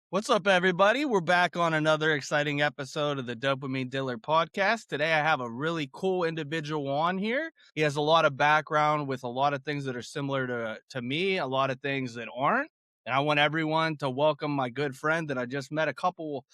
What's up, everybody? We're back on another exciting episode of the Dopamine Dealer podcast. Today, I have a really cool individual on here. He has a lot of background with a lot of things that are similar to me, a lot of things that aren't. And I want everyone to welcome my good friend that I just met a couple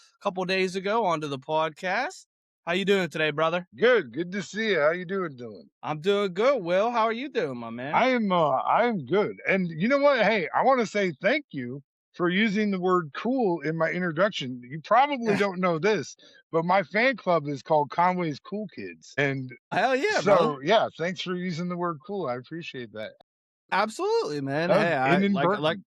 days ago onto the podcast. How you doing today, brother? Good to see you. How you doing, Dylan? I'm doing good, Will. How are you doing, my man? I am good. And you know what? Hey, I want to say thank you for using the word cool in my introduction. You probably don't know this, but my fan club is called Conway's Cool Kids. And Hell yeah, brother. so, yeah, thanks for using the word cool. I appreciate that. Absolutely, man. That was Hey, I like inadvertent.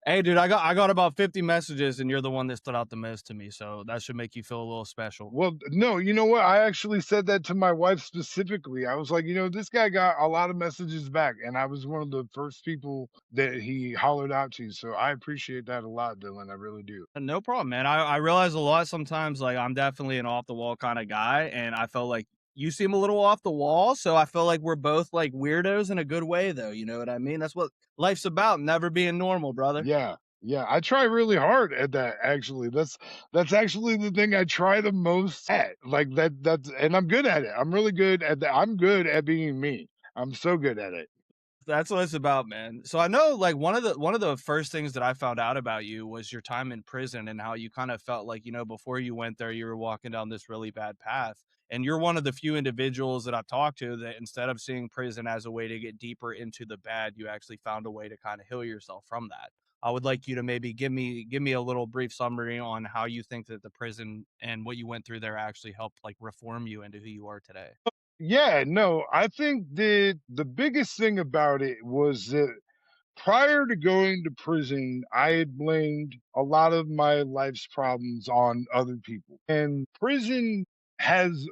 Hey, dude, I got about 50 messages, and you're the one that stood out the most to me, so that should make you feel a little special. Well, no, you know what? I actually said that to my wife specifically. I was like, this guy got a lot of messages back, and I was one of the first people that he hollered out to. So I appreciate that a lot, Dylan. I really do. No problem, man. I realize a lot sometimes, like, I'm definitely an off the wall kind of guy, and I felt like you seem a little off the wall, so I feel like we're both like weirdos in a good way, though. You know what I mean? That's what life's about, never being normal, brother. Yeah. Yeah, I try really hard at that actually. That's actually the thing I try the most at. Like that's and I'm good at it. I'm really good at that. I'm good at being me. I'm so good at it. That's what it's about, man. So I know like one of the first things that I found out about you was your time in prison and how you kind of felt like, before you went there, you were walking down this really bad path. And you're one of the few individuals that I've talked to that instead of seeing prison as a way to get deeper into the bad, you actually found a way to kind of heal yourself from that. I would like you to maybe give me a little brief summary on how you think that the prison and what you went through there actually helped like reform you into who you are today. Yeah, no, I think that the biggest thing about it was that prior to going to prison, I had blamed a lot of my life's problems on other people. And prison has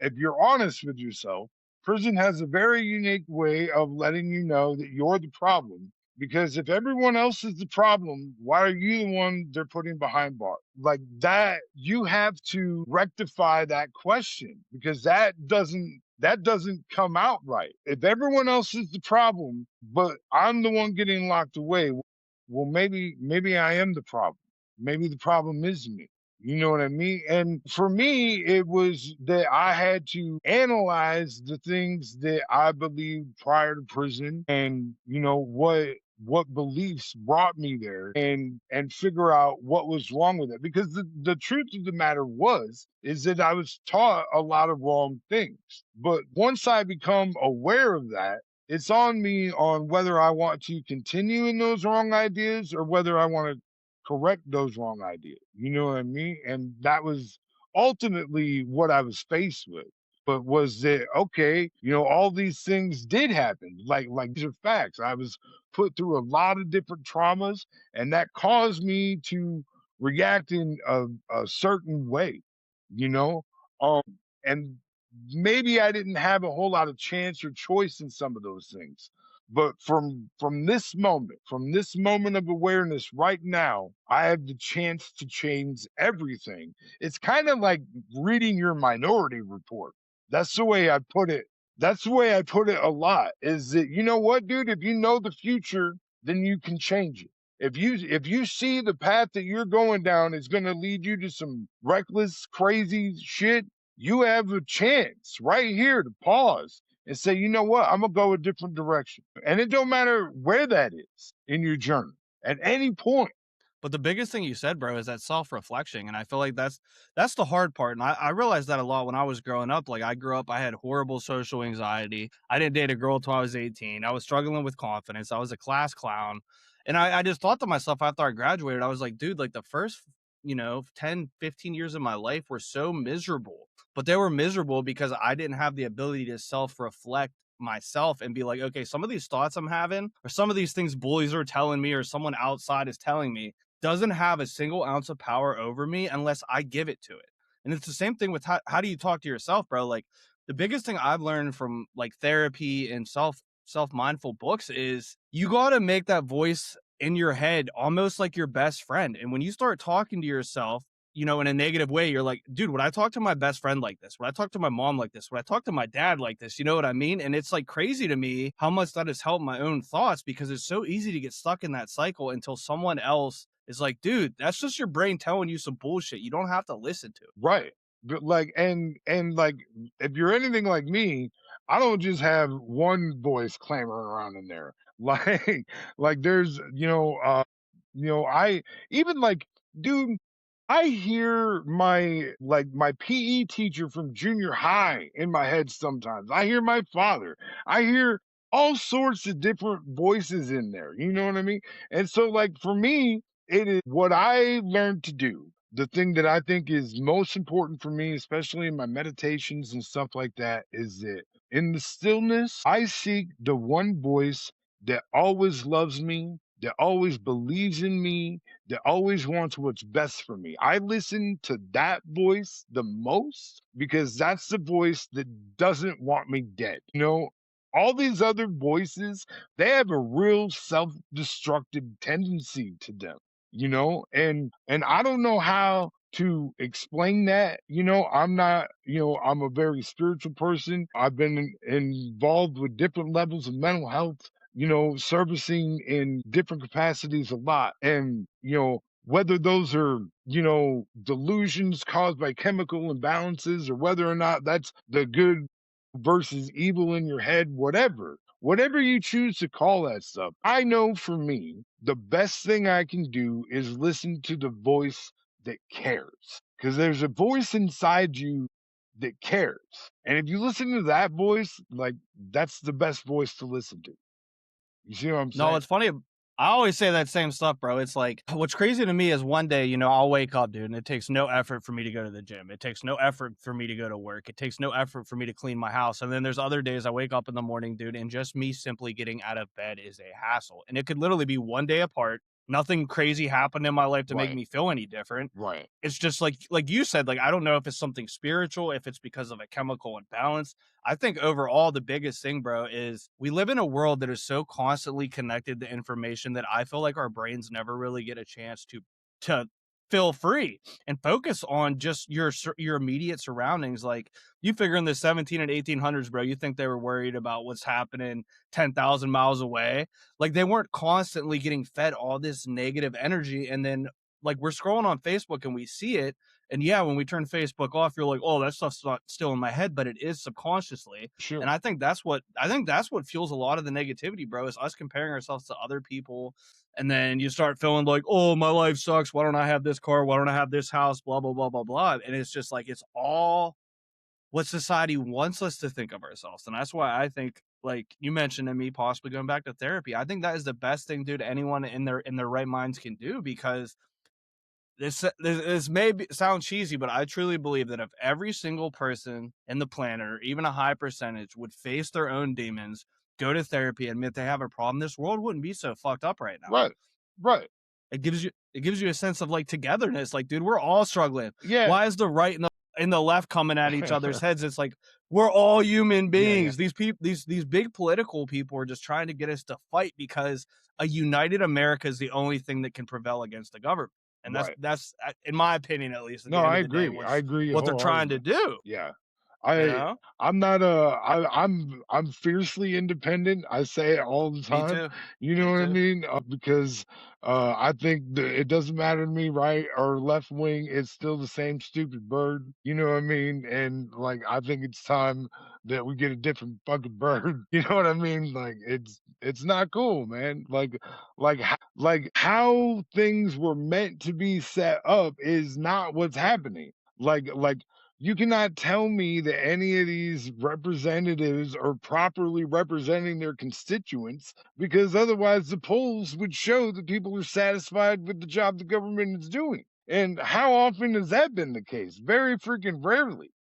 if you're honest with yourself, prison has a very unique way of letting you know that you're the problem. Because if everyone else is the problem, why are you the one they're putting behind bars? Like that, you have to rectify that question because that doesn't come out right. If everyone else is the problem, but I'm the one getting locked away, well, maybe I am the problem. Maybe the problem is me. You know what I mean? And for me, it was that I had to analyze the things that I believed prior to prison and what beliefs brought me there and figure out what was wrong with it. Because the truth of the matter is that I was taught a lot of wrong things. But once I become aware of that, it's on me on whether I want to continue in those wrong ideas or whether I want to correct those wrong ideas. You know what I mean? And that was ultimately what I was faced with. But was that okay? All these things did happen. Like these are facts. I was put through a lot of different traumas, and that caused me to react in a certain way. You know, um, and maybe I didn't have a whole lot of chance or choice in some of those things. But from this moment of awareness right now, I have the chance to change everything. It's kind of like reading your minority report. That's the way I put it. That's the way I put it a lot. Is that you know what, dude? If you know the future, then you can change it. If you see the path that you're going down is going to lead you to some reckless, crazy shit, you have a chance right here to pause and say, you know what, I'm gonna go a different direction. And it don't matter where that is in your journey at any point. But the biggest thing you said, bro, is that self-reflection. And I feel like that's the hard part. And I realized that a lot when I was growing up. Like I grew up, I had horrible social anxiety. I didn't date a girl till I was 18. I was struggling with confidence. I was a class clown. And I just thought to myself after I graduated, I was like, dude, like the first, 10, 15 years of my life were so miserable. But they were miserable because I didn't have the ability to self-reflect myself and be like, okay, some of these thoughts I'm having, or some of these things bullies are telling me, or someone outside is telling me, doesn't have a single ounce of power over me unless I give it to it. And it's the same thing with how do you talk to yourself, bro? Like the biggest thing I've learned from like therapy and self-mindful books is you got to make that voice in your head almost like your best friend. And when you start talking to yourself, in a negative way, you're like, dude, would I talk to my best friend like this? Would I talk to my mom like this? Would I talk to my dad like this? You know what I mean? And it's like crazy to me how much that has helped my own thoughts because it's so easy to get stuck in that cycle until someone else It's like, dude, that's just your brain telling you some bullshit. You don't have to listen to it. Right. But like and like if you're anything like me, I don't just have one voice clamoring around in there. Like there's I even like dude, I hear my PE teacher from junior high in my head sometimes. I hear my father. I hear all sorts of different voices in there. You know what I mean? And so like for me, it is what I learned to do. The thing that I think is most important for me, especially in my meditations and stuff like that, is that in the stillness, I seek the one voice that always loves me, that always believes in me, that always wants what's best for me. I listen to that voice the most because that's the voice that doesn't want me dead. All these other voices, they have a real self-destructive tendency to them, and I don't know how to explain that. I'm not, I'm a very spiritual person. I've been involved with different levels of mental health, servicing in different capacities a lot. And, whether those are, delusions caused by chemical imbalances or whether or not that's the good versus evil in your head, whatever you choose to call that stuff. I know for me, the best thing I can do is listen to the voice that cares because there's a voice inside you that cares. And if you listen to that voice, like that's the best voice to listen to. You see what I'm No, saying? it's funny. I always say that same stuff, bro. It's like what's crazy to me is one day, I'll wake up, dude, and it takes no effort for me to go to the gym. It takes no effort for me to go to work. It takes no effort for me to clean my house. And then there's other days I wake up in the morning, dude, and just me simply getting out of bed is a hassle. And it could literally be one day apart. Nothing crazy happened in my life to make Right, me feel any different. right, It's just like you said, like I don't know if it's something spiritual, if it's because of a chemical imbalance. I think overall the biggest thing, bro, is we live in a world that is so constantly connected to information that I feel like our brains never really get a chance to feel free and focus on just your immediate surroundings. Like you figure in the 17 and 1800s, bro, you think they were worried about what's happening 10,000 miles away. Like they weren't constantly getting fed all this negative energy, and then like we're scrolling on Facebook and we see it. And yeah, when we turn Facebook off, you're like, oh, that stuff's not still in my head, but it is subconsciously. And sure, I think that's what fuels a lot of the negativity, bro, is us comparing ourselves to other people. And then you start feeling like, oh, my life sucks. Why don't I have this car? Why don't I have this house? Blah, blah, blah, blah, blah. And it's just like it's all what society wants us to think of ourselves. And that's why I think, like you mentioned to me, possibly going back to therapy. I think that is the best thing, dude, anyone in their right minds can do because this may sound cheesy, but I truly believe that if every single person in the planet, or even a high percentage, would face their own demons, go to therapy, admit they have a problem, this world wouldn't be so fucked up right now. right, right. It gives you a sense of like togetherness. Like, dude, we're all struggling. Yeah. Why is the right and the left coming at each other's heads? It's like we're all human Yeah, yeah. beings. These people, these big political people, are just trying to get us to fight because a united America is the only thing that can prevail against the government. And that's Right. that's in my opinion, at least, at No, the end I of the day, agree. I agree what they're trying to wholeheartedly. do. Yeah. You I know, I'm not I'm fiercely independent. I say it all the me time. too, You know me what I too. mean? Because I think it doesn't matter to me, right or left wing. It's still the same stupid bird. You know what I mean? And like I think it's time that we get a different fucking bird. You know what I mean? Like it's not cool, man. Like how things were meant to be set up is not what's happening. Like you cannot tell me that any of these representatives are properly representing their constituents because otherwise the polls would show that people are satisfied with the job the government is doing. And how often has that been the case? Very freaking rarely,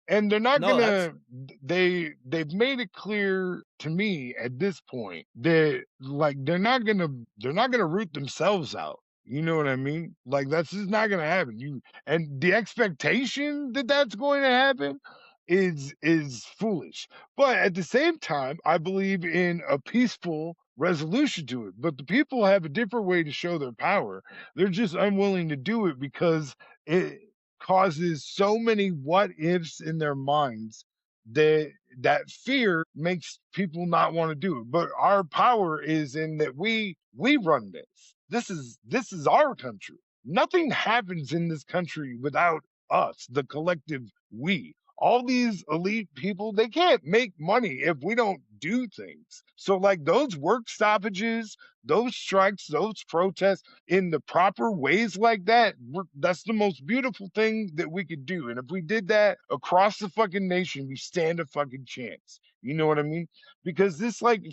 And they're not No, that's gonna they've made it clear to me at this point that like they're not gonna root themselves out. You know what I mean? Like that's just not gonna happen. And the expectation that that's going to happen is foolish. But at the same time, I believe in a peaceful resolution to it. But the people have a different way to show their power. They're just unwilling to do it because it causes so many what ifs in their minds that that fear makes people not want to do it. But our power is in that we run this. This is our country. Nothing happens in this country without us, the collective we. All these elite people, they can't make money if we don't do things. So, like those work stoppages, those strikes, those protests in the proper ways like that, that's the most beautiful thing that we could do. And if we did that across the fucking nation, we stand a fucking chance. You know what I mean? Because this, like,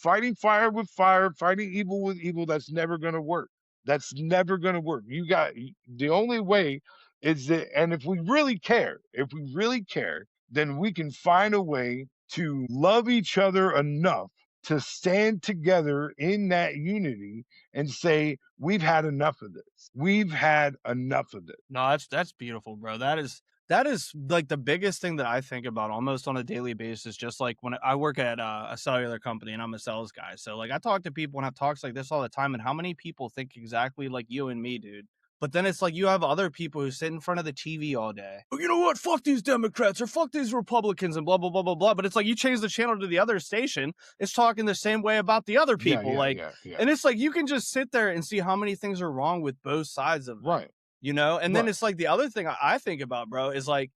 fighting fire with fire, fighting evil with evil, that's never going to work. That's never going to work. The only way is that, and if we really care, then we can find a way to love each other enough to stand together in that unity and say, we've had enough of this. We've had enough of this. No, that's beautiful, bro. That is like the biggest thing that I think about almost on a daily basis. Just like when I work at a cellular company and I'm a sales guy, so like I talk to people and have talks like this all the time. And how many people think exactly like you and me, dude? But then it's like you have other people who sit in front of the TV all day. Oh, you know what? Fuck these Democrats or fuck these Republicans and blah blah blah blah blah. But it's like you change the channel to the other station, it's talking the same way about the other Yeah, people. yeah, Like, yeah, yeah. and it's like you can just sit there and see how many things are wrong with both sides of it, Right, you know? And then right. it's like the other thing I think about, bro, is like,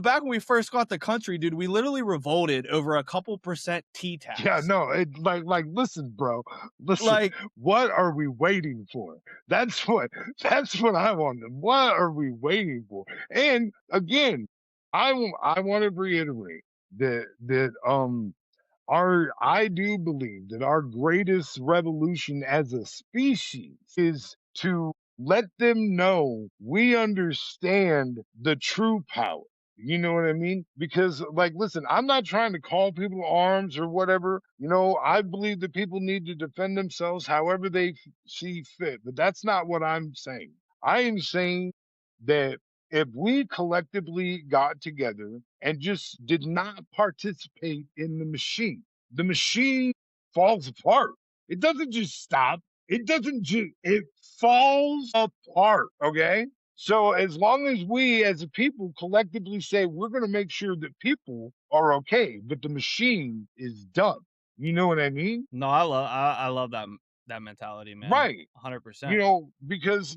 back when we first got the country, dude, we literally revolted over a couple percent T Yeah, tax. no, it listen, bro. Listen, Like, what are we waiting for? That's what that's what I want. What are we waiting for? And again, I want to reiterate that our I do believe that our greatest revolution as a species is to let them know we understand the true power. You know what I mean? Because, like, listen, I'm not trying to call people to arms or whatever. I believe that people need to defend themselves however they see fit, but that's not what I'm saying. I am saying that if we collectively got together and just did not participate in the machine falls apart. It doesn't just stop. It falls apart. Okay. So as long as we as a people collectively say we're going to make sure that people are okay, but the machine is done. You know what I mean? no, I love that mentality, man. Right. 100%. Because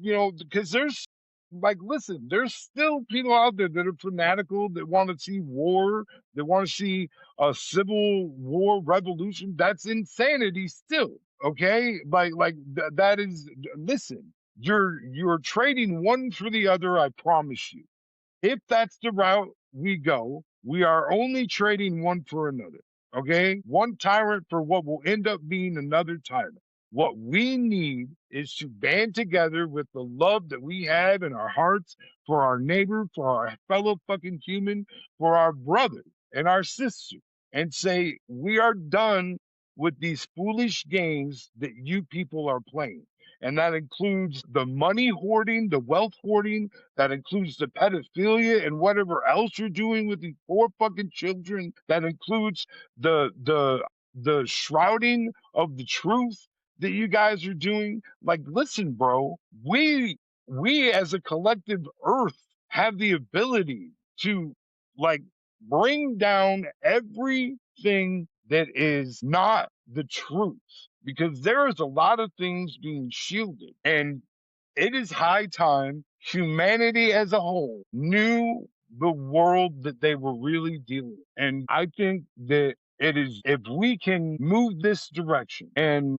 there's like, listen, there's still people out there that are fanatical, that want to see war, that want to see a civil war revolution. That's insanity still. Okay. That is, listen, you're trading one for the other. I promise you. If that's the route we go, we are only trading one for another. Okay? One tyrant for what will end up being another tyrant. What we need is to band together with the love that we have in our hearts for our neighbor, for our fellow fucking human, for our brother and our sister, and say, we are done with these foolish games that you people are playing. And that includes the money hoarding, the wealth hoarding, that includes the pedophilia and whatever else you're doing with these poor fucking children. That includes the shrouding of the truth that you guys are doing. Like, listen, bro, we as a collective earth have the ability to, like, bring down everything that is not the truth, because there is a lot of things being shielded, and it is high time humanity as a whole knew the world that they were really dealing with. And I think that it is, if we can move this direction and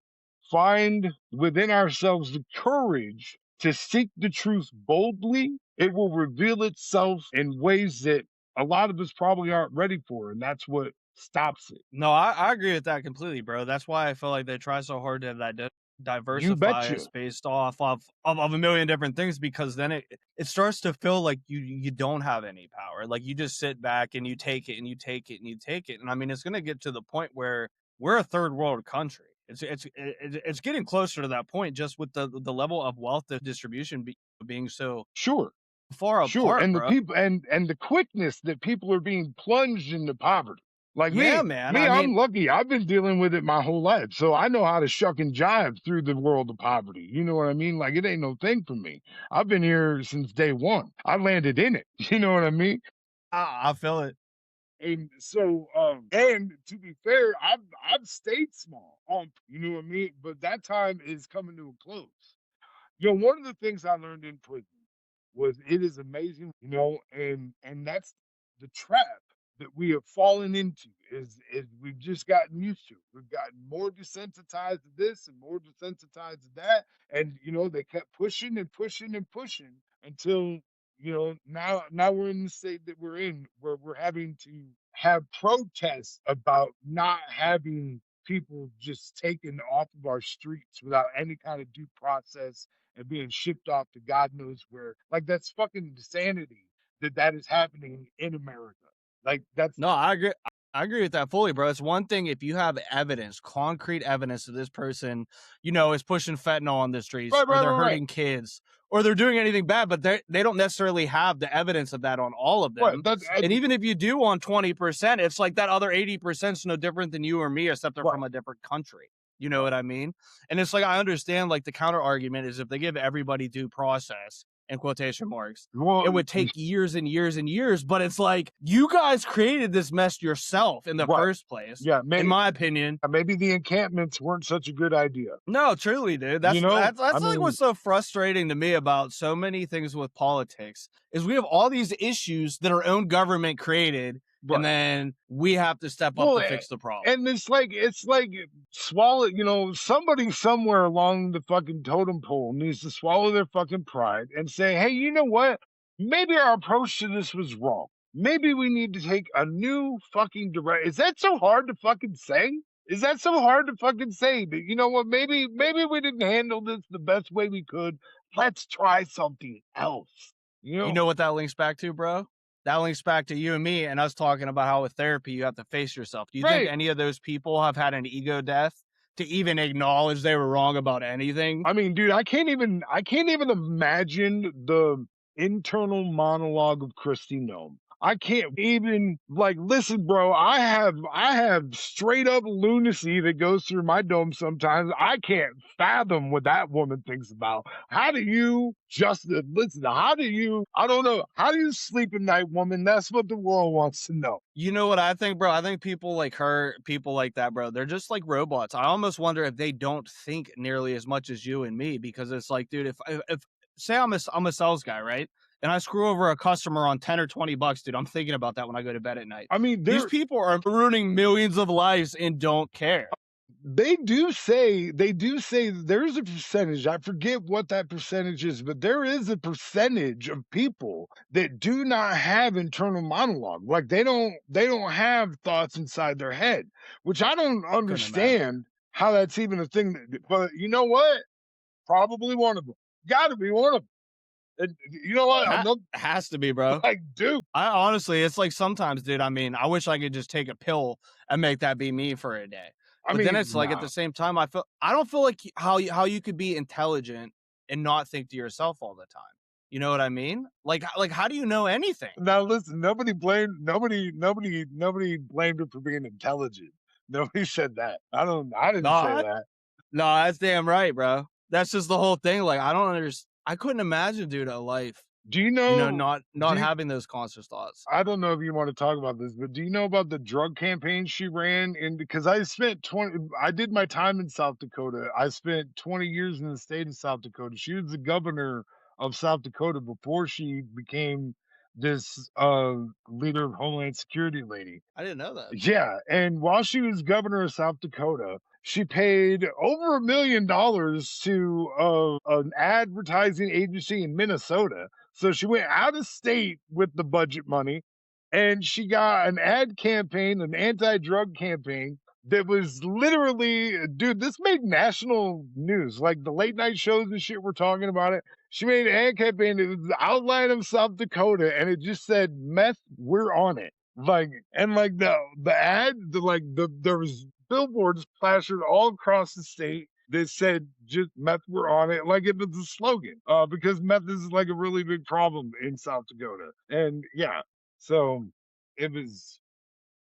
find within ourselves the courage to seek the truth boldly, it will reveal itself in ways that a lot of us probably aren't ready for. And that's what stops it. No, I agree with that completely, bro. That's why I feel like they try so hard to You diversify us betcha. based off of a million different things, because then it starts to feel like you don't have any power. Like you just sit back and you take it and you take it and you take it. And I mean, it's going to get to the point where we're a third world country. It's getting closer to that point, just with the level of wealth distribution being so Sure. far Sure, apart, and the bro. people and the quickness that people are being plunged into poverty. Like Yeah, me, man. me, I I'm mean, lucky. I've been dealing with it my whole life, so I know how to shuck and jive through the world of poverty. You know what I mean? Like, it ain't no thing for me. I've been here since day one. I landed in it. You know what I mean? I feel it. And so, and to be fair, I've stayed small on, you know what I mean? But that time is coming to a close. You know, one of the things I learned in prison was it is amazing, you know, and that's the trap that we have fallen into is we've just gotten used to. We've gotten more desensitized to this and more desensitized to that. And you know, they kept pushing and pushing and pushing until, you know, now we're in the state that we're in where we're having to have protests about not having people just taken off of our streets without any kind of due process and being shipped off to God knows where. Like that's fucking insanity that that is happening in America. Like that's No, I agree. I agree with that fully, bro. It's one thing if you have evidence, concrete evidence that this person, is pushing fentanyl on the streets, right, or right, they're right, right. hurting kids, or they're doing anything bad, but they don't necessarily have the evidence of that on all of Right. them. And even if you do on 20%, it's like that other 80% is no different than you or me, except they're right, from a different country. You know right. what I mean? And it's like I understand like the counter argument is if they give everybody due process in quotation marks, Well, it would take years and years and years. But it's like you guys created this mess yourself in the right. first place, Yeah, in my opinion. maybe the encampments weren't such a good idea. No, truly, dude. You That's know? that's I that's like mean, what's so frustrating to me about so many things with politics is we have all these issues that our own government created, and right. then we have to step up Well, to fix the problem. and it's like swallow, you know, somebody somewhere along the fucking totem pole needs to swallow their fucking pride and say, "Hey, you know what? Maybe our approach to this was wrong. Maybe we need to take a new fucking direct." Is that so hard to fucking say? Is that so hard to fucking say? That you know what? Maybe we didn't handle this the best way we could. Let's try something else. You You know? know what that links back to, bro? That links back to you and me and us talking about how with therapy you have to face yourself. Do you think Right. any of those people have had an ego death to even acknowledge they were wrong about anything? I mean, dude, I can't even imagine the internal monologue of Christy Nome. I can't even like listen, bro. I have straight up lunacy that goes through my dome sometimes. I can't fathom what that woman thinks about. How do you just listen? How do you? I don't know. How do you sleep at night, woman? That's what the world wants to know. You know what I think, bro? I think people like her, people like that, bro, they're just like robots. I almost wonder if they don't think nearly as much as you and me because it's like, dude, if say I'm a sales guy, right? And I screw over a customer on 10 or 20 bucks, dude, I'm thinking about that when I go to bed at night. I mean, These there people are ruining millions of lives and don't care. they do say there's a percentage. I forget what that percentage is, but there is a percentage of people that do not have internal monologue. Like they don't have thoughts inside their head, which I don't Couldn't imagine. understand how that's even a thing. But you know what? Probably one of them. Got to be one of them. And you know what? I'm not Has to be, bro. like, dude. I honestly, it's like sometimes, dude. I mean, I wish I could just take a pill and make that be me for a day. I But then mean, it's like at nah. the same time, I don't feel like how you could be intelligent and not think to yourself all the time. You know what I mean? Like how do you know anything? Now listen, nobody blamed her for being intelligent. Nobody said that. I No, didn't say that. no, that's damn right, bro. That's just the whole thing. Like I don't understand. I couldn't imagine, dude, a life, Do you know not do you, having those conscious thoughts. I don't know if you want to talk about this, but do you know about the drug campaign she ran in because I did my time in South Dakota. I spent 20 years in the state of South Dakota. She was the governor of South Dakota before she became this leader of Homeland Security lady. I didn't know that. Yeah, and while she was governor of South Dakota, she paid over $1 million to an advertising agency in Minnesota. So she went out of state with the budget money, and she got an ad campaign, an anti-drug campaign that was literally, dude, this made national news. Like the late night shows and shit were talking about it. She made an ad campaign that was the outline of South Dakota, and it just said, "Meth, we're on it." Like and like the ad, there was billboards plastered all across the state that said just meth were on it, like it was a slogan. Because meth is like a really big problem in South Dakota. And yeah, so it was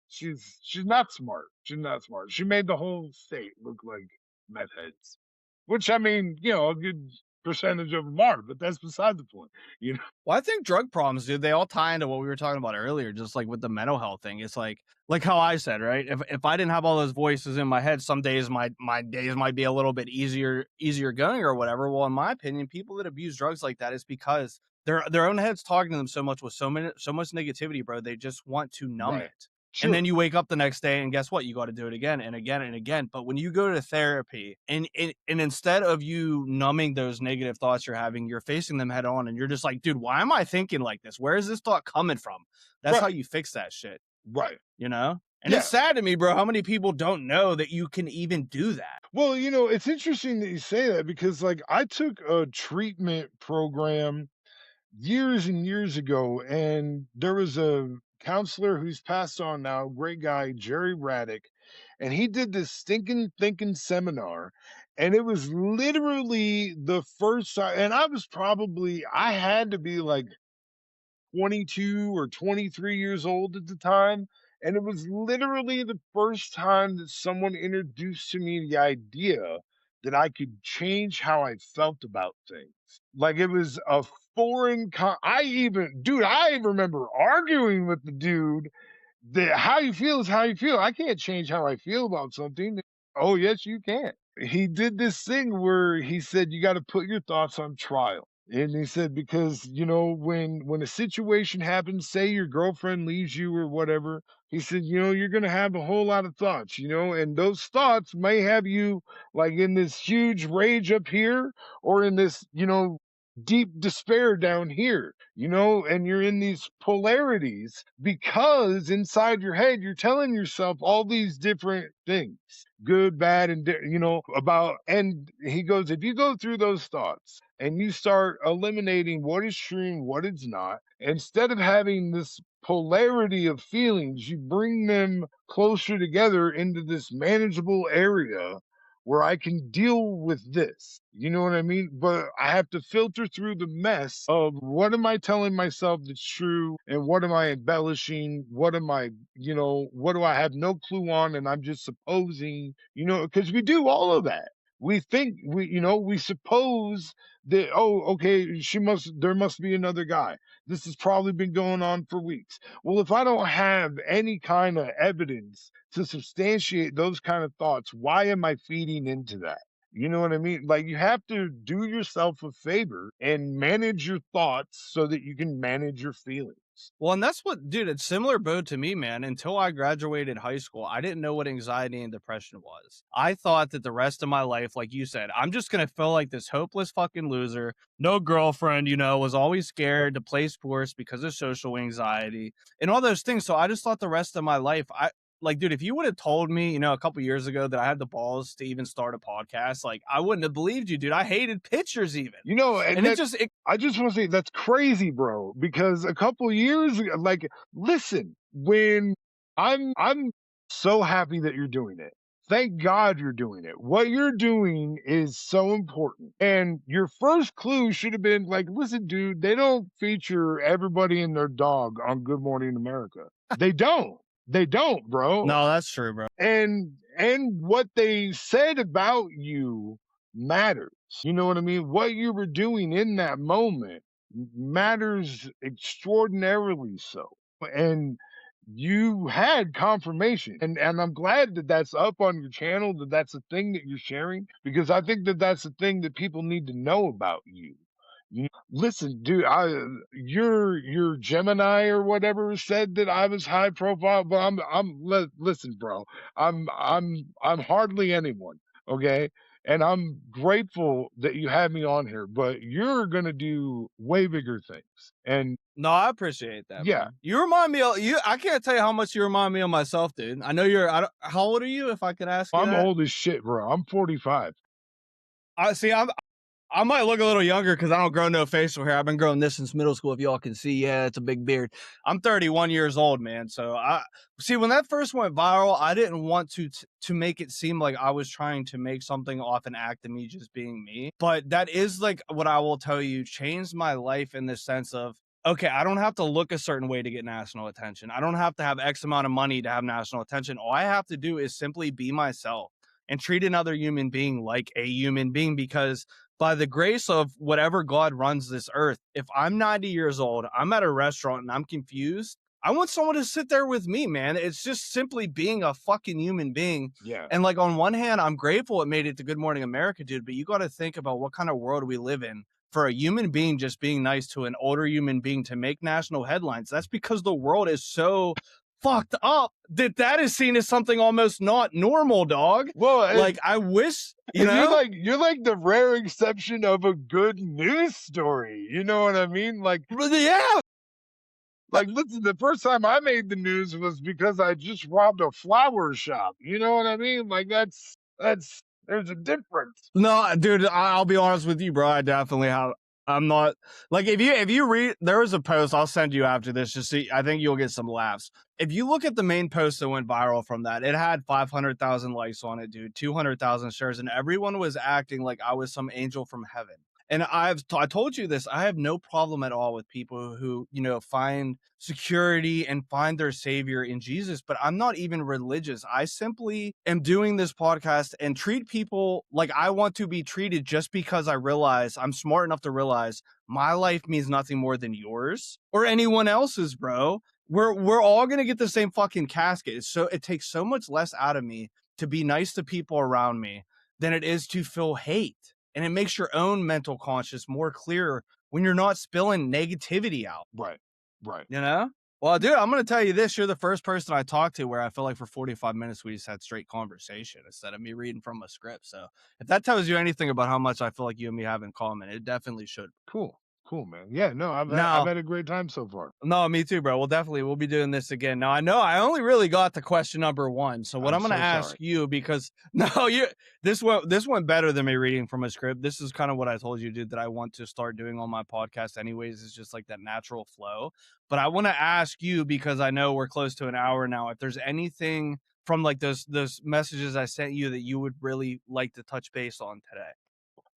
she's not smart. She's not smart. She made the whole state look like meth heads. Which I mean, you know, a good percentage of them are, but that's beside the point, you know? Well, I think drug problems, dude, they all tie into what we were talking about earlier, just like with the mental health thing. It's like how I said, right? If I didn't have all those voices in my head, some days my days might be a little bit easier going or whatever. Well, in my opinion, people that abuse drugs like that is because their own heads talking to them so much with so much negativity, bro. They just want to numb Right. it. And then Sure. you wake up the next day and guess what? You got to do it again and again and again. But when you go to therapy and instead of you numbing those negative thoughts you're having, you're facing them head on and you're just like, dude, why am I thinking like this? Where is this thought coming from? That's how Right. you fix that shit, Right. you know? And it's Yeah. sad to me, bro, how many people don't know that you can even do that. Well, it's interesting that you say that because, like, I took a treatment program years and years ago, and there was a counselor who's passed on now, great guy, Jerry Raddick, and he did this stinking thinking seminar. And it was literally the first time, and I had to be like 22 or 23 years old at the time. And it was literally the first time that someone introduced to me the idea that I could change how I felt about things. Like it was a I even remember arguing with the dude that how you feel is how you feel. I can't change how I feel about something. Oh, yes, you can. He did this thing where he said, you got to put your thoughts on trial. And he said, because when a situation happens, say your girlfriend leaves you or whatever, he said, you're gonna have a whole lot of thoughts, and those thoughts may have you like in this huge rage up here or in this, deep despair down here, and you're in these polarities because inside your head you're telling yourself all these different things, good, bad, and about. And he goes, if you go through those thoughts and you start eliminating what is true and what is not, instead of having this polarity of feelings, you bring them closer together into this manageable area where I can deal with this. You know what I mean? But I have to filter through the mess of what am I telling myself that's true and what am I embellishing? What do I have no clue on and I'm just supposing, because we do all of that. We think we suppose that, oh, okay, there must be another guy. This has probably been going on for weeks. Well, if I don't have any kind of evidence to substantiate those kind of thoughts, why am I feeding into that? You know what I mean? Like you have to do yourself a favor and manage your thoughts so that you can manage your feelings. Well, and that's what, dude, it's similar boat to me, man. Until I graduated high school, I didn't know what anxiety and depression was. I thought that the rest of my life, like you said, I'm just going to feel like this hopeless fucking loser. No girlfriend, was always scared to play sports because of social anxiety and all those things. So I just thought the rest of my life, like, dude, if you would have told me, a couple years ago that I had the balls to even start a podcast, like, I wouldn't have believed you, dude. I hated pictures even. And And it that just, it, I just want to say that's crazy, bro, because a couple years ago, like, listen, when I'm so happy that you're doing it. Thank God you're doing it. What you're doing is so important. And your first clue should have been like, listen, dude, they don't feature everybody and their dog on Good Morning America. They don't. They don't, bro. no, that's true, bro. And what they said about you matters. You know what I mean? What you were doing in that moment matters extraordinarily so. And you had confirmation, and I'm glad that that's up on your channel, that that's a thing that you're sharing, because I think that that's a thing that people need to know about you. Listen, dude, your Gemini or whatever said that I was high profile, but listen, bro, I'm hardly anyone, okay? And I'm grateful that you had me on here, but you're gonna do way bigger things. And No, I appreciate that, yeah, man. You remind me of you. I can't tell you how much you remind me of myself, dude. I know you're. I don't, how old are you? If I could ask you I'm that. old as shit, bro. I'm 45. I see. I might look a little younger because I don't grow no facial hair. I've been growing this since middle school. If y'all can see, yeah, it's a big beard. I'm 31 years old, man. So I see when that first went viral, I didn't want to make it seem like I was trying to make something off an act of me just being me. But that is like what I will tell you changed my life in the sense of, okay, I don't have to look a certain way to get national attention. I don't have to have X amount of money to have national attention. All I have to do is simply be myself and treat another human being like a human being because by the grace of whatever God runs this earth, if I'm 90 years old, I'm at a restaurant and I'm confused, I want someone to sit there with me, man. It's just simply being a fucking human being. Yeah. And like on one hand, I'm grateful it made it to Good Morning America, dude, but you got to think about what kind of world we live in for a human being just being nice to an older human being to make national headlines. That's because the world is so fucked up that that is seen as something almost not normal, dog. Well, Like I wish, you and know? you're like the rare exception of a good news story. You know what I mean? Yeah. Listen, the first time I made the news was because I just robbed a flower shop. You know what I mean? That's there's a difference. No, dude, I'll be honest with you, bro. I definitely have. I'm not like if you read there was a post I'll send you after this. Just see, I think you'll get some laughs. If you look at the main post that went viral from that, it had 500,000 likes on it, dude, 200,000 shares, and everyone was acting like I was some angel from heaven. And I told you this. I have no problem at all with people who find security and find their savior in Jesus. But I'm not even religious. I simply am doing this podcast and treat people like I want to be treated, just because I realize I'm smart enough to realize my life means nothing more than yours or anyone else's, bro. We're all gonna get the same fucking casket. So it takes so much less out of me to be nice to people around me than it is to feel hate. And it makes your own mental conscience more clear when you're not spilling negativity out, Right. Right. you know? Well, dude, I'm going to tell you this. You're the first person I talked to where I feel like for 45 minutes we just had straight conversation instead of me reading from a script. So if that tells you anything about how much I feel like you and me have in common, it definitely should. Cool. Cool, man. Yeah, no, I've Now, had a great time so far. no, me too, bro. We'll be doing this again. Now, I know I only really got to question number one. So what I'm I'm going to so ask sorry. you, because this went better than me reading from a script. This is kind of what I told you, dude, that I want to start doing on my podcast anyways. It's just like that natural flow. But I want to ask you, because I know we're close to an hour now, if there's anything from like those messages I sent you that you would really like to touch base on today.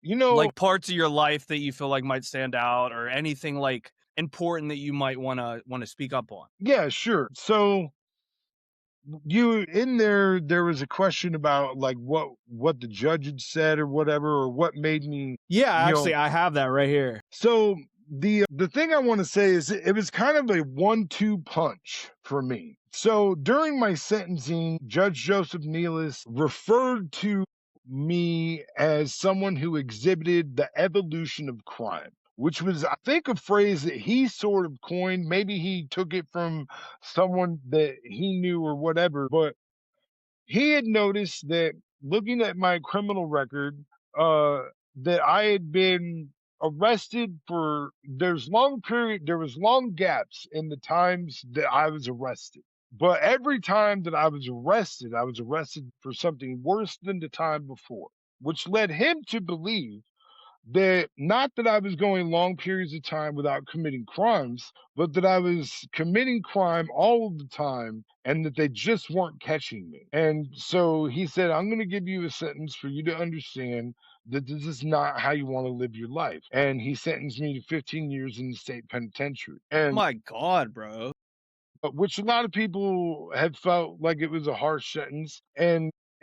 You know, Like parts of your life that you feel like might stand out, or anything like important that you might want to speak up on. yeah, sure. So you in there was a question about like what the judge had said or whatever, or what made me, Yeah, you know, actually, I have that right here. so the thing I want to say is it was kind of a 1-2 punch for me. So during my sentencing, Judge Joseph Nealis referred to me as someone who exhibited the evolution of crime, which was, I think, a phrase that he sort of coined. Maybe he took it from someone that he knew or whatever, but he had noticed that looking at my criminal record, that I had been arrested for there was long gaps in the times that I was arrested. But every time that I was arrested for something worse than the time before, which led him to believe that not that I was going long periods of time without committing crimes, but that I was committing crime all of the time and that they just weren't catching me. And so he said, I'm going to give you a sentence for you to understand that this is not how you want to live your life. And he sentenced me to 15 years in the state penitentiary. Oh And my God, bro. which a lot of people had felt like it was a harsh sentence.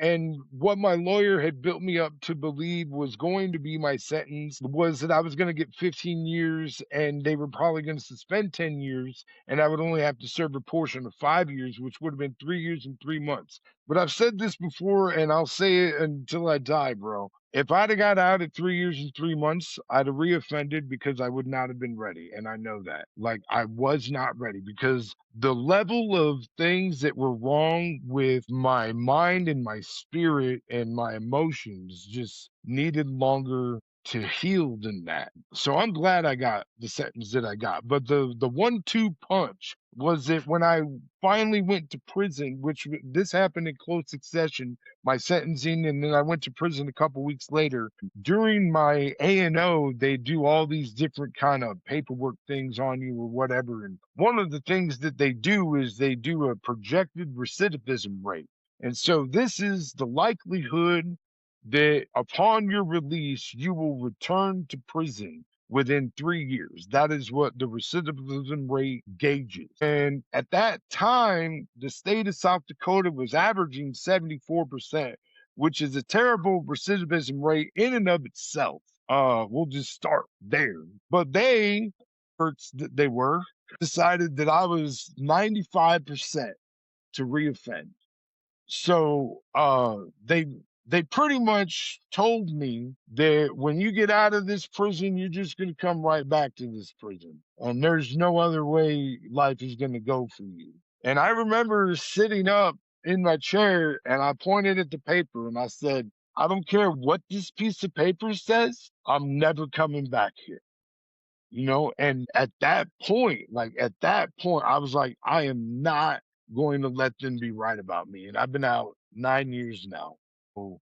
And what my lawyer had built me up to believe was going to be my sentence was that I was going to get 15 years and they were probably going to suspend 10 years and I would only have to serve a portion of 5 years, which would have been 3 years and 3 months. But I've said this before and I'll say it until I die, bro. If I'd have got out at 3 years and 3 months, I'd have reoffended because I would not have been ready. And I know that. Like, I was not ready because the level of things that were wrong with my mind and my spirit and my emotions just needed longer to heal than that. So I'm glad I got the sentence that I got. But the 1-2 punch was that when I finally went to prison, this happened in close succession, my sentencing, and then I went to prison a couple weeks later. During my A&O, they do all these different kind of paperwork things on you or whatever. And one of the things that they do is they do a projected recidivism rate. And so this is the likelihood that upon your release, you will return to prison within 3 years. That is what the recidivism rate gauges. And at that time, the state of South Dakota was averaging 74%, which is a terrible recidivism rate in and of itself. We'll just start there. But they, they were, decided that I was 95% to reoffend. So, they pretty much told me that when you get out of this prison, you're just gonna come right back to this prison, and there's no other way life is gonna go for you. And I remember sitting up in my chair, and I pointed at the paper, and I said, "I don't care what this piece of paper says, I'm never coming back here." And at that point, I was like, I am not going to let them be right about me. And I've been out 9 years now. So,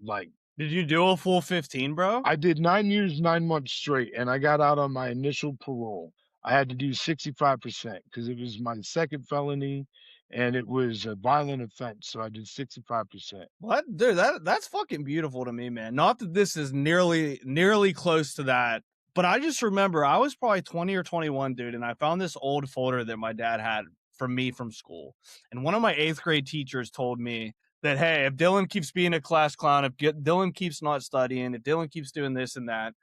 like, Did you do a full 15, bro? I did 9 years, 9 months straight, and I got out on my initial parole. I had to do 65% because it was my second felony and it was a violent offense. So I did 65%. What? Dude, that's fucking beautiful to me, man. Not that this is nearly close to that, but I just remember I was probably 20 or 21, dude, and I found this old folder that my dad had from me from school. And one of my 8th grade teachers told me that, hey, if Dylan keeps being a class clown, if Dylan keeps not studying, if Dylan keeps doing this and that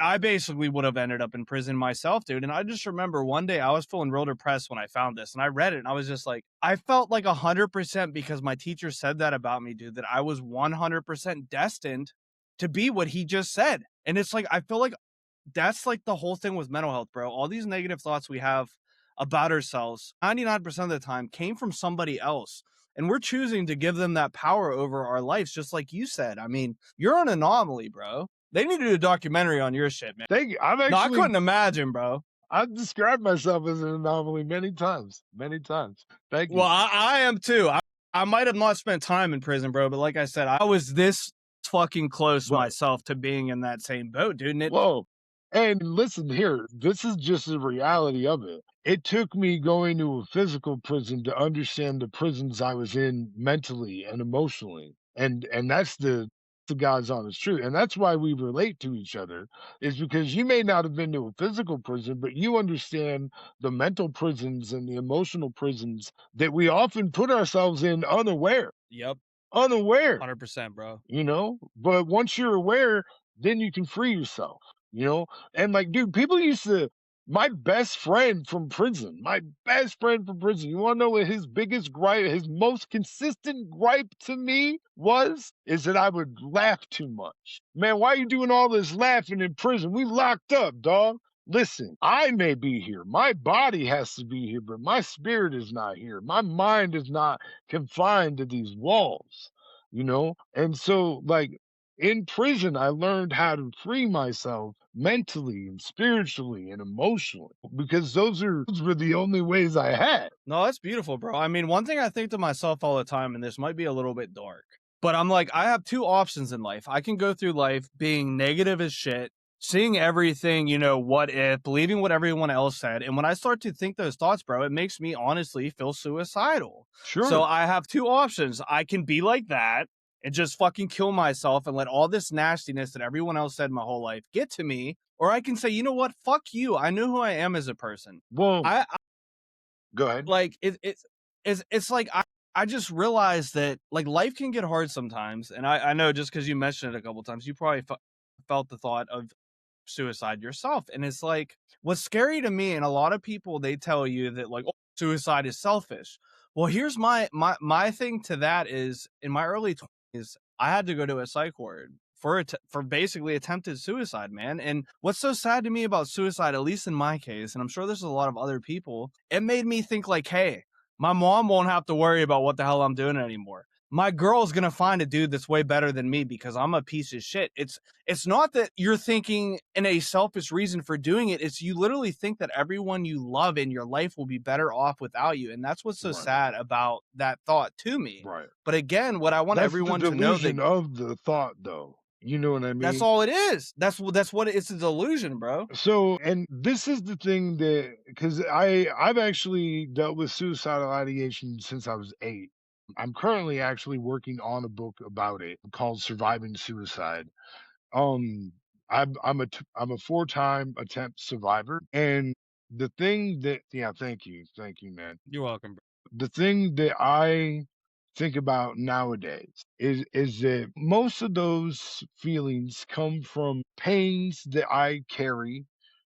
I basically would have ended up in prison myself, dude. And I just remember one day I was feeling real depressed when I found this and I read it and I was just like, I felt like 100% because my teacher said that about me, dude, that I was 100% destined to be what he just said. And it's like, I feel like that's like the whole thing with mental health, bro. All these negative thoughts we have about ourselves, 99% of the time came from somebody else. And we're choosing to give them that power over our lives, just like you said. I mean, you're an anomaly, bro. They need to do a documentary on your shit, man. Thank you. No, I couldn't imagine, bro. I've described myself as an anomaly many times, many times. Thank Well, you. I am too. I might have not spent time in prison, bro, but like I said, I was this fucking close Well, myself to being in that same boat, dude. And it, whoa. And listen here, this is just the reality of it. It took me going to a physical prison to understand the prisons I was in mentally and emotionally. And that's the God's honest truth. And that's why we relate to each other, is because you may not have been to a physical prison, but you understand the mental prisons and the emotional prisons that we often put ourselves in unaware. yep, Unaware. 100%, bro. But once you're aware, then you can free yourself, you know? And like, dude, people used to, my best friend from prison, you want to know what his biggest gripe, his most consistent gripe to me was? Is that I would laugh too much. Man, why are you doing all this laughing in prison? We locked up, dog. Listen, I may be here. My body has to be here, but my spirit is not here. My mind is not confined to these walls. And so, like, in prison, I learned how to free myself mentally and spiritually and emotionally because those were the only ways I had. No, that's beautiful, bro. I mean, one thing I think to myself all the time, and this might be a little bit dark, but I'm like, I have two options in life. I can go through life being negative as shit, seeing everything, what if, believing what everyone else said. And when I start to think those thoughts, bro, it makes me honestly feel suicidal. So Sure. I have two options. I can be like that and just fucking kill myself and let all this nastiness that everyone else said my whole life get to me. Or I can say, you know what? Fuck you. I know who I am as a person. Well, I go ahead. like it's like I just realized that like life can get hard sometimes, and I know just because you mentioned it a couple times, you probably felt the thought of suicide yourself, and it's like what's scary to me, and a lot of people they tell you that like, oh, suicide is selfish. Well, here's my thing to that is in my early 20s, I had to go to a psych ward for basically attempted suicide, man. And what's so sad to me about suicide, at least in my case, and I'm sure there's a lot of other people, it made me think like, hey, my mom won't have to worry about what the hell I'm doing anymore. My girl's gonna find a dude that's way better than me because I'm a piece of shit. It's not that you're thinking in a selfish reason for doing it. It's you literally think that everyone you love in your life will be better off without you. And that's what's so Right. sad about that thought to me. Right. But again, what I want That's the everyone to know that delusion of the thought, though. You know what I that's mean? all it is. That's what it's a delusion, bro. So, and this is the thing that because I've actually dealt with suicidal ideation since I was 8. I'm currently actually working on a book about it called Surviving Suicide. Um, I'm a 4-time attempt survivor, and the thing that yeah, thank you, man. You're welcome, bro. The thing that I think about nowadays is that most of those feelings come from pains that I carry,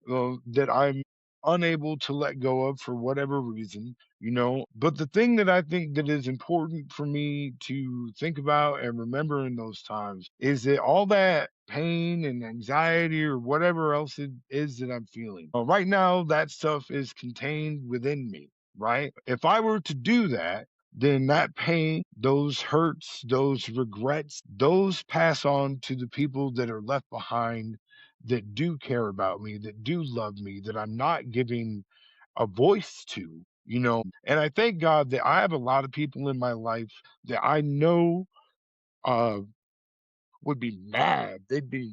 that I'm unable to let go of for whatever reason, you know. But the thing that I think that is important for me to think about and remember in those times is that all that pain and anxiety or whatever else it is that I'm feeling, right now, that stuff is contained within me, right? If I were to do that, then that pain, those hurts, those regrets, those pass on to the people that are left behind that do care about me, that do love me, that I'm not giving a voice to, you know. And I thank God that I have a lot of people in my life that I know uh would be mad. They'd be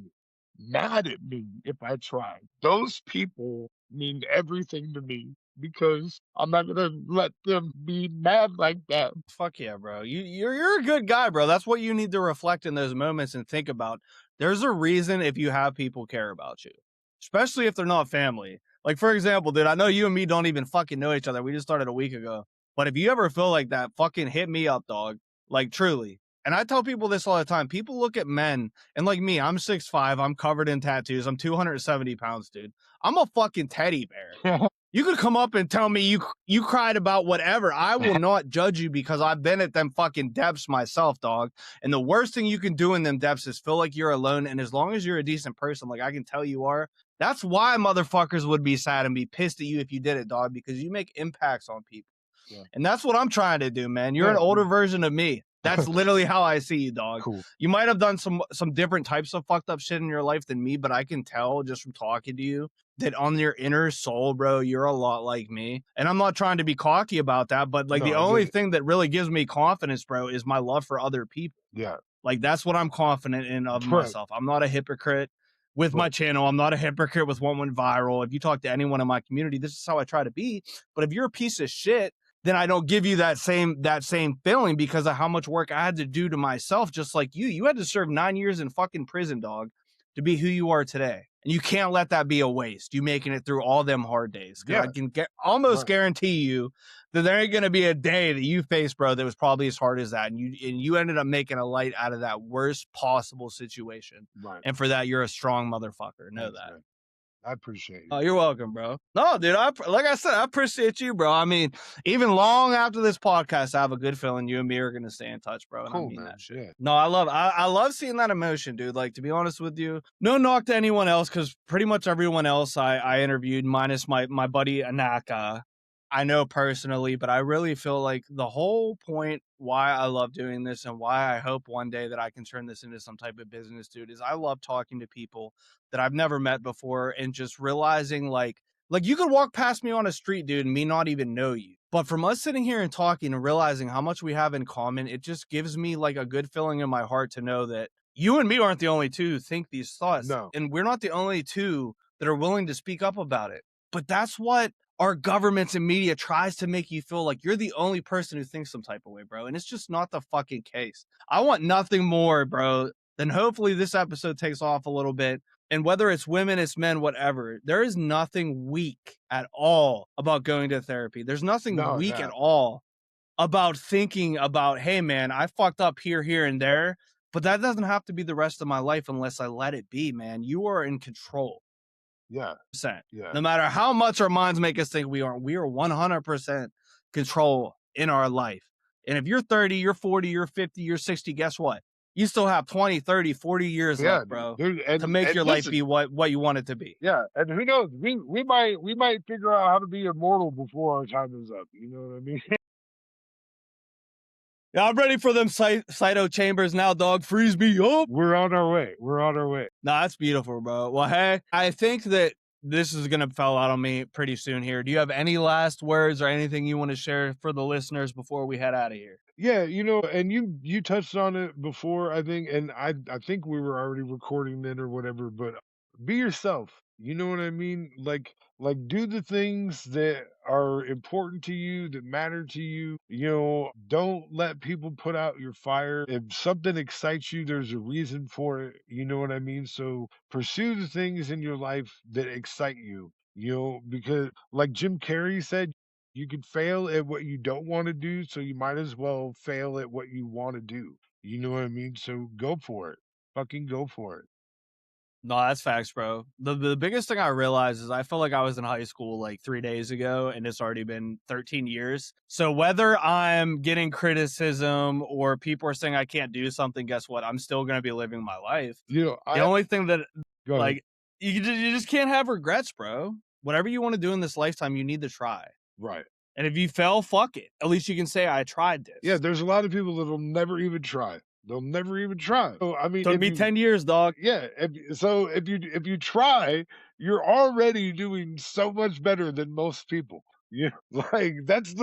mad at me if I tried. Those people mean everything to me because I'm not gonna let them be mad like that. Fuck yeah, bro. You're a good guy, bro. That's what you need to reflect in those moments and think about. There's a reason if you have people care about you, especially if they're not family. Like for example, dude, I know you and me don't even fucking know each other. We just started a week ago. But if you ever feel like that, fucking hit me up, dog. Like truly. And I tell people this all the time. People look at men and like me, I'm 6'5", I'm covered in tattoos, I'm 270 pounds, dude. I'm a fucking teddy bear. You could come up and tell me you cried about whatever. I will not judge you because I've been at them fucking depths myself, dog. And the worst thing you can do in them depths is feel like you're alone. And as long as you're a decent person, like I can tell you are, that's why motherfuckers would be sad and be pissed at you if you did it, dog, because you make impacts on people. Yeah. And that's what I'm trying to do, man. You're an Yeah. older version of me. That's literally how I see you, dog. Cool. You might have done some different types of fucked up shit in your life than me, but I can tell just from talking to you that on your inner soul, bro, you're a lot like me. And I'm not trying to be cocky about that, but like No, the I get only it. thing that really gives me confidence, bro, is my love for other people. Yeah. Like that's what I'm confident in of Right. myself. I'm not a hypocrite with my Right. channel. I'm not a hypocrite with what went viral. If you talk to anyone in my community, this is how I try to be. But if you're a piece of shit, then I don't give you that same feeling because of how much work I had to do to myself, just like you. You had to serve 9 years in fucking prison, dog, to be who you are today. And you can't let that be a waste. You making it through all them hard days. Cause I Yeah. can almost Right. guarantee you that there ain't gonna be a day that you face, bro, that was probably as hard as that. And you ended up making a light out of that worst possible situation. Right. And for that, you're a strong motherfucker. Know Thanks, that. man. I appreciate Oh, you. you're welcome, bro. No, dude, like I said, I appreciate you, bro. I mean, even long after this podcast, I have a good feeling you and me are gonna stay in touch, bro. And I Cool, mean that man. shit. Yeah. No, I love seeing that emotion, dude. Like to be honest with you, no knock to anyone else, because pretty much everyone else I interviewed, minus my buddy Anaka, I know personally, but I really feel like the whole point why I love doing this and why I hope one day that I can turn this into some type of business, dude, is I love talking to people that I've never met before and just realizing like you could walk past me on a street, dude, and me not even know you. But from us sitting here and talking and realizing how much we have in common, it just gives me like a good feeling in my heart to know that you and me aren't the only two who think these thoughts. No. And we're not the only two that are willing to speak up about it. But that's what our governments and media tries to make you feel like you're the only person who thinks some type of way, bro. And it's just not the fucking case. I want nothing more, bro, than hopefully this episode takes off a little bit. And whether it's women, it's men, whatever, there is nothing weak at all about going to therapy. There's nothing No, weak at no. all about thinking about, hey, man, I fucked up here, and there, but that doesn't have to be the rest of my life unless I let it be, man. You are in control. Yeah. 100%. Yeah. No matter how much our minds make us think we are 100% control in our life. And if you're 30, you're 40, you're 50, you're 60, guess what? You still have 20, 30, 40 years Yeah, left, bro, dude. to make And your life listen, be what you want it to be. yeah, and who knows? We might figure out how to be immortal before our time is up. You know what I mean? Yeah, I'm ready for them Cyto chambers now, dog. Freeze me up. We're on our way. We're on our way. No, that's beautiful, bro. Well, hey, I think that this is gonna fall out on me pretty soon here. Do you have any last words or anything you want to share for the listeners before we head out of here? Yeah, you know, and you touched on it before, I think, and I think we were already recording then or whatever, but be yourself. You know what I mean? Like do the things that are important to you, that matter to you. You know, don't let people put out your fire. If something excites you, there's a reason for it. You know what I mean? So pursue the things in your life that excite you. You know, because like Jim Carrey said, You could fail at what you don't wanna do, so you might as well fail at what you wanna do. You know what I mean? So go for it. Fucking go for it. No, that's facts, bro. The biggest thing I realized is I feel like I was in high school like 3 days ago, and it's already been 13 years. So whether I'm getting criticism or people are saying I can't do something, guess what? I'm still gonna be living my life. You know, The I only thing that go ahead. like you just can't have regrets, bro. Whatever you want to do in this lifetime, you need to try. Right. And if you fail, fuck it. At least you can say I tried Yeah, this. there's a lot of people that'll never even try. They'll never even try. So, I mean, Took if me you 10 years, dog. yeah, if you try, you're already doing so much better than most people. Yeah, like that's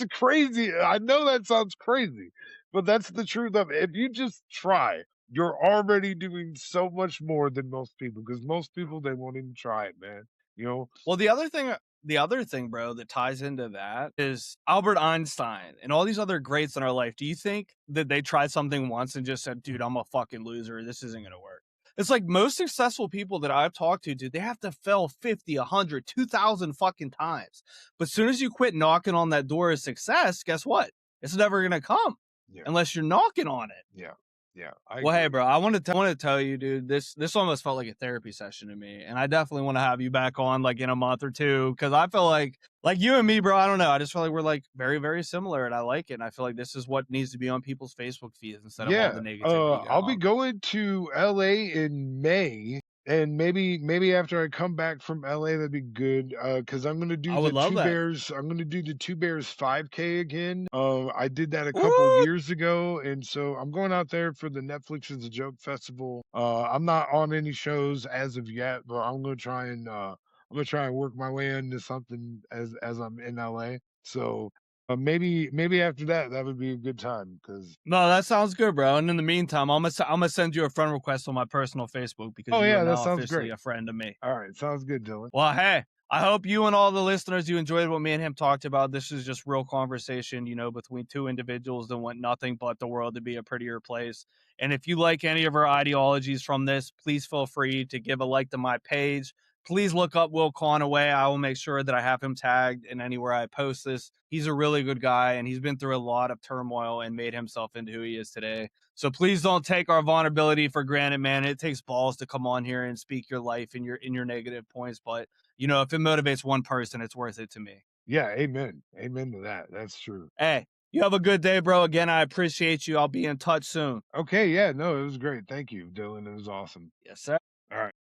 a crazy. I know that sounds crazy, but that's the truth of it. If you just try, you're already doing so much more than most people because most people they won't even try it, man. You know? Well, the other thing, bro, that ties into that is Albert Einstein and all these other greats in our life. Do you think that they tried something once and just said, dude, I'm a fucking loser. This isn't going to work? It's like most successful people that I've talked to, dude, they have to fail 50, 100, 2,000 fucking times. But as soon as you quit knocking on that door of success, guess what? It's never going to come Yeah, unless you're knocking on it. yeah, yeah. I Well, hey, agree. bro, I want to tell you, dude. This almost felt like a therapy session to me, and I definitely want to have you back on like in a month or two because I feel like you and me, bro. I don't know. I just feel like we're like very very similar, and I like it. And I feel like this is what needs to be on people's Facebook feeds instead of all Yeah, the negativity I'll going be on. going to LA in May, and maybe after I come back from LA, that'd be good. Because I would love that. I'm gonna do the Two Bears 5K again. I did that a couple Ooh, years ago, and so I'm going out there for the Netflix is a Joke festival. I'm not on any shows as of yet, but I'm gonna try and work my way into something as I'm in LA. So maybe after that, that would be a good time because no, that sounds good, bro. And in the meantime, I'm gonna send you a friend request on my personal Facebook because oh, you are yeah, that now sounds officially great. a friend of me. Alright, sounds good, Dylan. Well, hey, I hope you and all the listeners you enjoyed what me and him talked about. This is just real conversation, between two individuals that want nothing but the world to be a prettier place. And if you like any of our ideologies from this, please feel free to give a like to my page. Please look up Will Conway. I will make sure that I have him tagged in anywhere I post this. He's a really good guy and he's been through a lot of turmoil and made himself into who he is today. So please don't take our vulnerability for granted, man. It takes balls to come on here and speak your life and your negative points, but if it motivates one person, it's worth it to me. Yeah, amen. Amen to that, that's true. Hey, you have a good day, bro. Again, I appreciate you. I'll be in touch soon. Okay, yeah, no, it was great. Thank you, Dylan, it was awesome. Yes, sir. Alright.